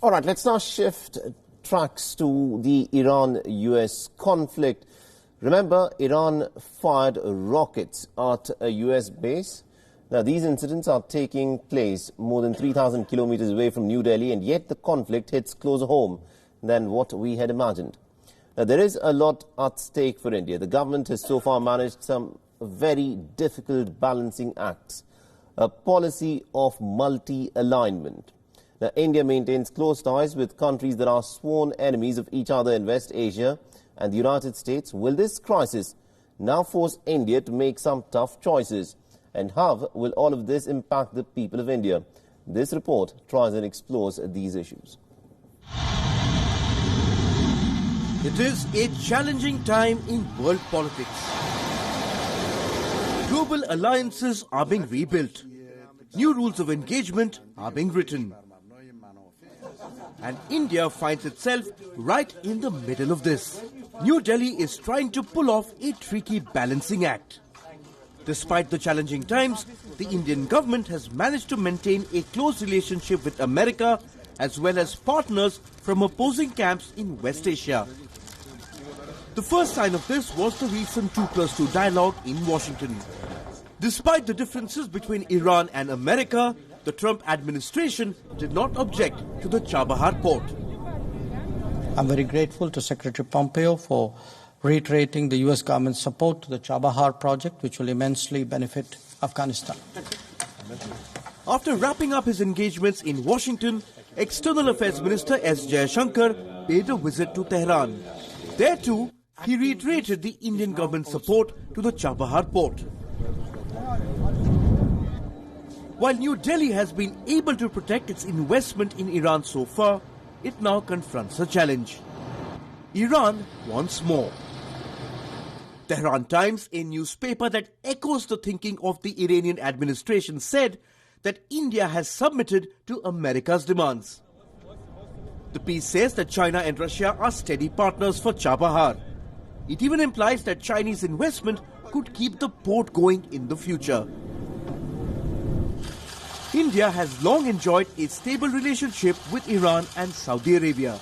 All right, let's now shift tracks to the Iran-US conflict. Remember, Iran fired rockets at a US base. Now, these incidents are taking place more than 3,000 kilometers away from New Delhi, and yet the conflict hits closer home than what we had imagined. Now, there is a lot at stake for India. The government has so far managed some very difficult balancing acts, a policy of multi-alignment. Now, India maintains close ties with countries that are sworn enemies of each other in West Asia and the United States. Will this crisis now force India to make some tough choices? And how will all of this impact the people of India? This report tries and explores these issues. It is a challenging time in world politics. Global alliances are being rebuilt. New rules of engagement are being written. And India finds itself right in the middle of this. New Delhi is trying to pull off a tricky balancing act. Despite the challenging times, the Indian government has managed to maintain a close relationship with America as well as partners from opposing camps in West Asia. The first sign of this was the recent 2+2 dialogue in Washington. Despite the differences between Iran and America, the Trump administration did not object to the Chabahar port. I'm very grateful to Secretary Pompeo for reiterating the U.S. government's support to the Chabahar project, which will immensely benefit Afghanistan. After wrapping up his engagements in Washington, External Affairs Minister S. Jaishankar paid a visit to Tehran. There too, he reiterated the Indian government's support to the Chabahar port. While New Delhi has been able to protect its investment in Iran so far, it now confronts a challenge. Iran wants more. Tehran Times, a newspaper that echoes the thinking of the Iranian administration, said that India has submitted to America's demands. The piece says that China and Russia are steady partners for Chabahar. It even implies that Chinese investment could keep the port going in the future. India has long enjoyed a stable relationship with Iran and Saudi Arabia,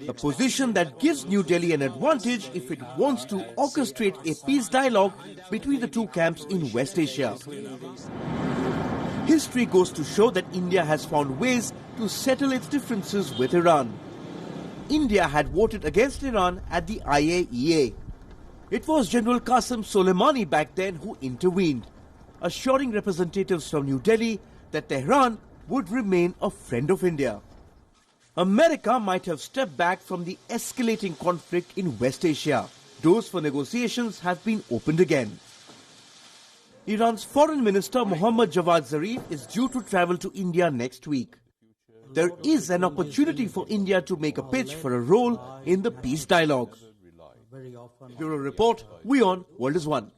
a position that gives New Delhi an advantage if it wants to orchestrate a peace dialogue between the two camps in West Asia. History goes to show that India has found ways to settle its differences with Iran. India had voted against Iran at the IAEA. It was General Qasem Soleimani back then who intervened, assuring representatives from New Delhi that Tehran would remain a friend of India. America might have stepped back from the escalating conflict in West Asia. Doors for negotiations have been opened again. Iran's Foreign Minister Mohammad Javad Zarif is due to travel to India next week. There is an opportunity for India to make a pitch for a role in the peace dialogue. Bureau Report, WION, World is One.